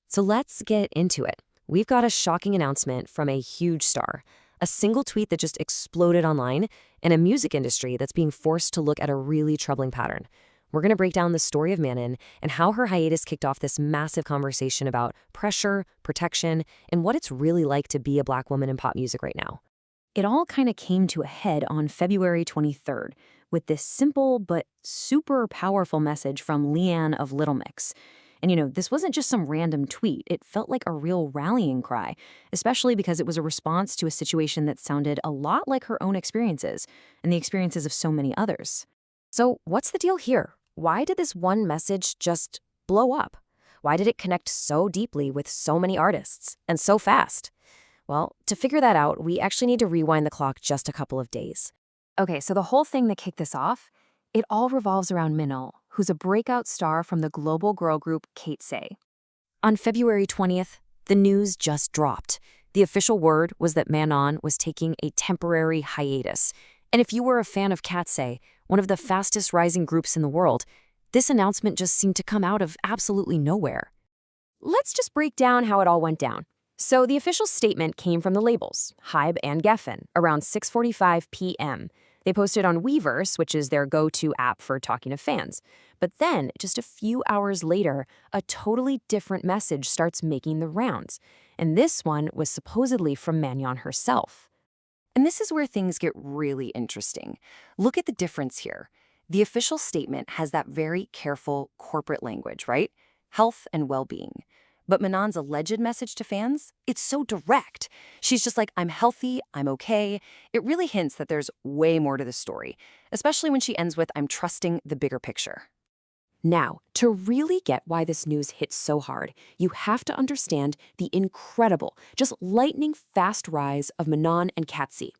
So let's get into it. We've got a shocking announcement from a huge star, a single tweet that just exploded online, and a music industry that's being forced to look at a really troubling pattern. We're going to break down the story of Manon and how her hiatus kicked off this massive conversation about pressure, protection, and what it's really like to be a Black woman in pop music right now. It all kind of came to a head on February 23rd with this simple but super powerful message from Leigh-Anne of Little Mix. And this wasn't just some random tweet. It felt like a real rallying cry, especially because it was a response to a situation that sounded a lot like her own experiences and the experiences of so many others. So what's the deal here? Why did this one message just blow up? Why did it connect so deeply with so many artists and so fast? Well, to figure that out, we actually need to rewind the clock just a couple of days. Okay, so the whole thing that kicked this off, it all revolves around Manon, who's a breakout star from the global girl group KATSEYE. On February 20th, the news just dropped. The official word was that Manon was taking a temporary hiatus. And if you were a fan of KATSEYE, one of the fastest rising groups in the world, this announcement just seemed to come out of absolutely nowhere. Let's just break down how it all went down. So the official statement came from the labels, HYBE and Geffen, around 6:45 p.m. They posted on Weverse, which is their go-to app for talking to fans. But then, just a few hours later, a totally different message starts making the rounds. And this one was supposedly from Manon herself. And this is where things get really interesting. Look at the difference here. The official statement has that very careful corporate language, right? Health and well-being. But Manon's alleged message to fans, it's so direct. She's just like, I'm healthy, I'm okay. It really hints that there's way more to the story, especially when she ends with, I'm trusting the bigger picture. Now, to really get why this news hits so hard, you have to understand the incredible, just lightning-fast rise of Manon and KATSEYE.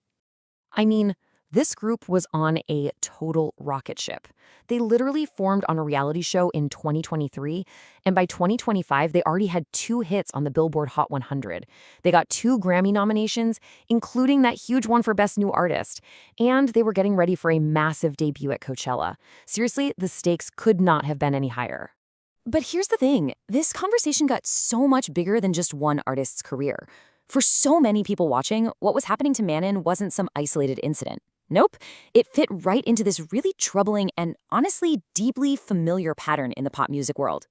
I mean, this group was on a total rocket ship. They literally formed on a reality show in 2023, and by 2025, they already had 2 hits on the Billboard Hot 100. They got 2 Grammy nominations, including that huge one for Best New Artist, and they were getting ready for a massive debut at Coachella. Seriously, the stakes could not have been any higher. But here's the thing, this conversation got so much bigger than just one artist's career. For so many people watching, what was happening to Manon wasn't some isolated incident. Nope, it fit right into this really troubling and honestly deeply familiar pattern in the pop music world.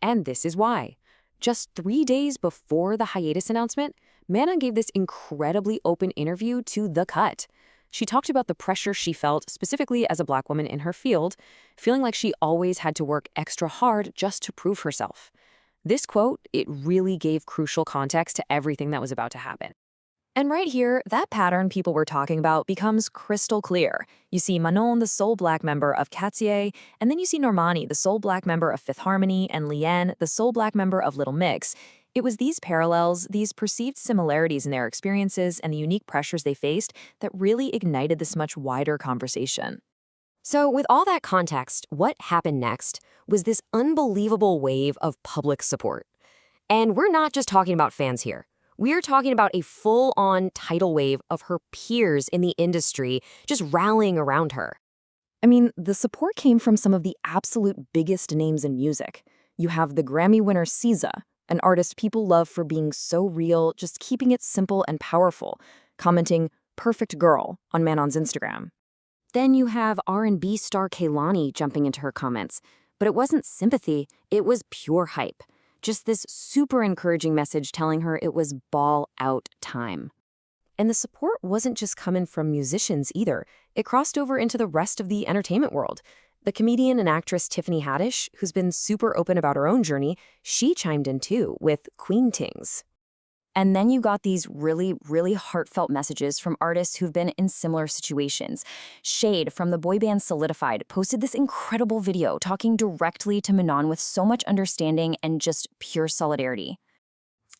And this is why. Just 3 days before the hiatus announcement, Manon gave this incredibly open interview to The Cut. She talked about the pressure she felt, specifically as a Black woman in her field, feeling like she always had to work extra hard just to prove herself. This quote, it really gave crucial context to everything that was about to happen. And right here, that pattern people were talking about becomes crystal clear. You see Manon, the sole Black member of KATSEYE, and then you see Normani, the sole Black member of Fifth Harmony, and Leigh-Anne, the sole Black member of Little Mix. It was these parallels, these perceived similarities in their experiences and the unique pressures they faced that really ignited this much wider conversation. So with all that context, what happened next was this unbelievable wave of public support. And we're not just talking about fans here. We're talking about a full-on tidal wave of her peers in the industry just rallying around her. I mean, the support came from some of the absolute biggest names in music. You have the Grammy winner SZA, an artist people love for being so real, just keeping it simple and powerful, commenting, "Perfect girl," on Manon's Instagram. Then you have R&B star Kehlani jumping into her comments. But it wasn't sympathy, it was pure hype. Just this super encouraging message telling her it was ball out time. And the support wasn't just coming from musicians either. It crossed over into the rest of the entertainment world. The comedian and actress Tiffany Haddish, who's been super open about her own journey, she chimed in too with Queen Tings. And then you got these really, really heartfelt messages from artists who've been in similar situations. Shade from the boy band Solidified posted this incredible video talking directly to Manon with so much understanding and just pure solidarity.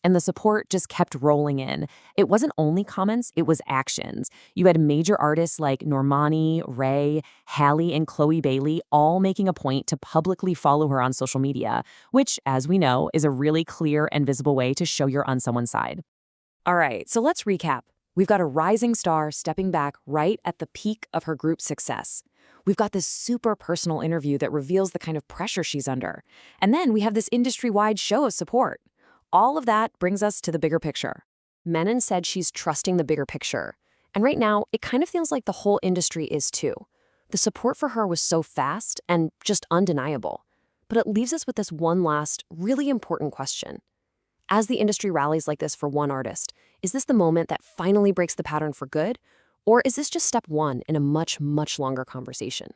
And the support just kept rolling in. It wasn't only comments, it was actions. You had major artists like Normani, Ray, Halle, and Halle Bailey all making a point to publicly follow her on social media, which, as we know, is a really clear and visible way to show you're on someone's side. All right, so let's recap. We've got a rising star stepping back right at the peak of her group's success. We've got this super personal interview that reveals the kind of pressure she's under. And then we have this industry-wide show of support. all of that brings us to the bigger picture. Manon said she's trusting the bigger picture. And right now, it kind of feels like the whole industry is too. The support for her was so fast and just undeniable. But it leaves us with this one last, really important question. As the industry rallies like this for one artist, is this the moment that finally breaks the pattern for good? Or is this just step one in a much, much longer conversation?